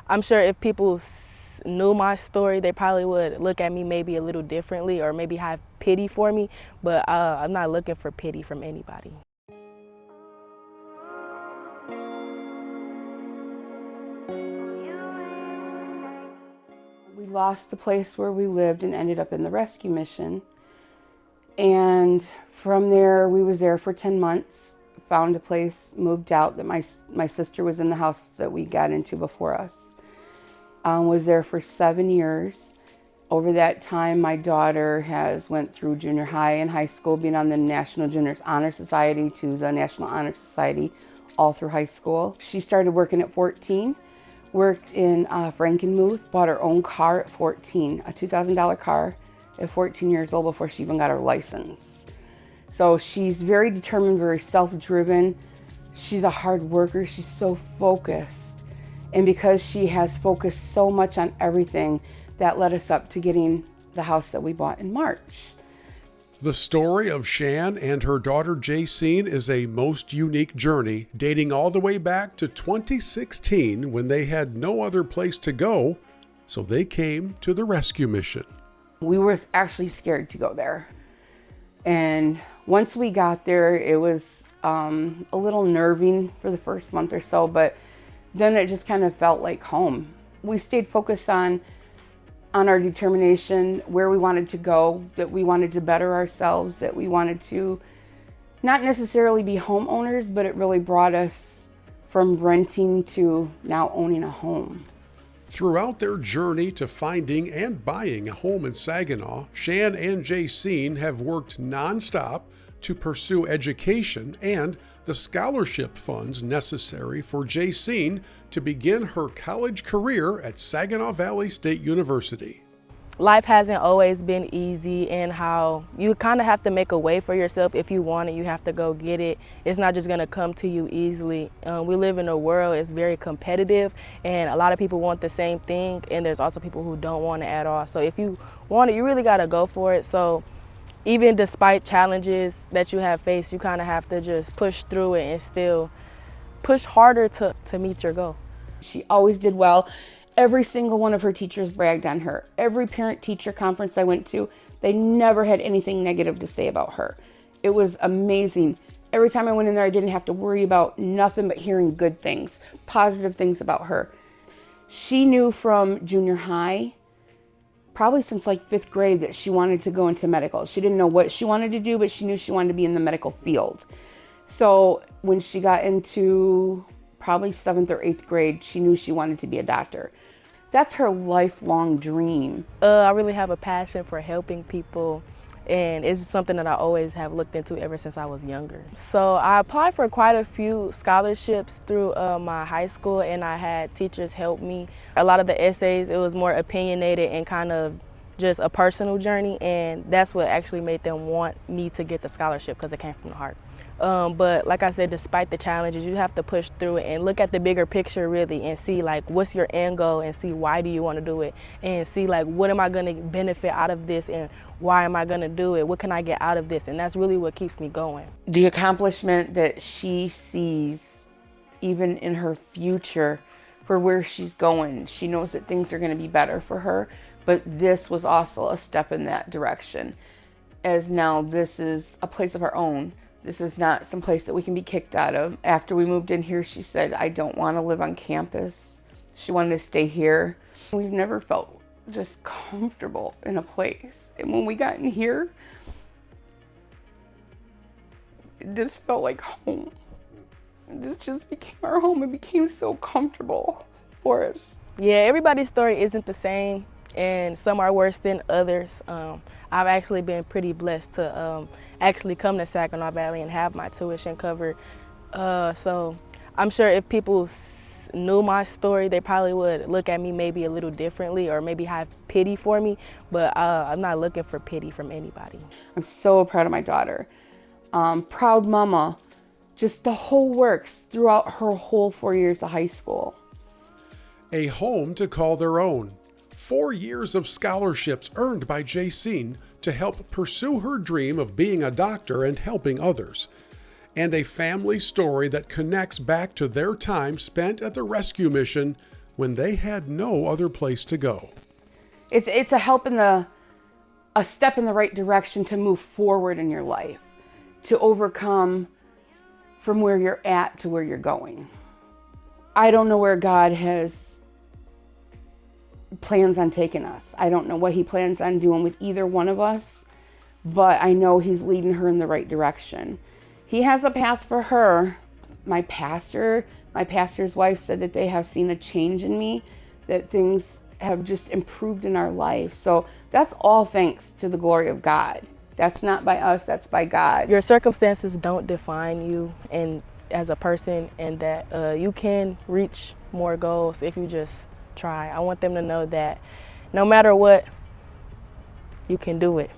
I'm sure if people knew my story, they probably would look at me maybe a little differently or maybe have pity for me, but I'm not looking for pity from anybody. We lost the place where we lived and ended up in the rescue mission. And from there, we was there for 10 months, found a place, moved out. That my sister was in the house that we got into before us. Was there for 7 years. Over that time, my daughter has went through junior high and high school, being on the National Juniors Honor Society to the National Honor Society, all through high school. She started working at 14, worked in Frankenmuth, bought her own car at 14, a $2,000 car at 14 years old before she even got her license. So she's very determined, very self-driven. She's a hard worker. She's so focused. And because she has focused so much on everything, that led us up to getting the house that we bought in March. The story of Shan and her daughter Jayceen is a most unique journey, dating all the way back to 2016 when they had no other place to go, so they came to the rescue mission. We were actually scared to go there. And once we got there, it was a little nerving for the first month or so, but then it just kind of felt like home. We stayed focused on our determination, where we wanted to go, that we wanted to better ourselves, that we wanted to not necessarily be homeowners, but it really brought us from renting to now owning a home. Throughout their journey to finding and buying a home in Saginaw, Shan and Jayceen have worked nonstop to pursue education and the scholarship funds necessary for Jayceen to begin her college career at Saginaw Valley State University. Life hasn't always been easy, and how you kind of have to make a way for yourself. If you want it, you have to go get it. It's not just going to come to you easily. We live in a world that's very competitive, and a lot of people want the same thing, and there's also people who don't want it at all. So if you want it, you really got to go for it. So even despite challenges that you have faced, you kind of have to just push through it and still push harder to meet your goal. She always did well. Every single one of her teachers bragged on her. Every parent-teacher conference I went to, they never had anything negative to say about her. It was amazing. Every time I went in there, I didn't have to worry about nothing but hearing good things, positive things about her. She knew from junior high, probably since like 5th grade, that she wanted to go into medical. She didn't know what she wanted to do, but she knew she wanted to be in the medical field. So when she got into probably 7th or 8th grade, she knew she wanted to be a doctor. That's her lifelong dream. I really have a passion for helping people, and it's something that I always have looked into ever since I was younger. So I applied for quite a few scholarships through my high school, and I had teachers help me. A lot of the essays, it was more opinionated and kind of just a personal journey, and that's what actually made them want me to get the scholarship, because it came from the heart. But like I said, despite the challenges, you have to push through it and look at the bigger picture really, and see like what's your end goal, and see why do you want to do it, and see like what am I going to benefit out of this, and why am I going to do it, what can I get out of this, and that's really what keeps me going. The accomplishment that she sees even in her future for where she's going, she knows that things are going to be better for her, but this was also a step in that direction, as now this is a place of our own. This is not some place that we can be kicked out of. After we moved in here, she said, I don't want to live on campus. She wanted to stay here. We've never felt just comfortable in a place. And when we got in here, it just felt like home. This just became our home. It became so comfortable for us. Yeah, everybody's story isn't the same, and some are worse than others. I've actually been pretty blessed to actually come to Saginaw Valley and have my tuition covered. So I'm sure if people knew my story, they probably would look at me maybe a little differently or maybe have pity for me, but I'm not looking for pity from anybody. I'm so proud of my daughter. Proud mama, just the whole works throughout her whole 4 years of high school. A home to call their own. 4 years of scholarships earned by Jayceen to help pursue her dream of being a doctor and helping others. And a family story that connects back to their time spent at the rescue mission when they had no other place to go. It's a help in a step in the right direction to move forward in your life, to overcome from where you're at to where you're going. I don't know where God plans on taking us. I don't know what he plans on doing with either one of us, but I know he's leading her in the right direction. He has a path for her. My pastor's wife said that they have seen a change in me, that things have just improved in our life. So that's all thanks to the glory of God. That's not by us, that's by God. Your circumstances don't define you and as a person, and that you can reach more goals if you just try. I want them to know that no matter what, you can do it.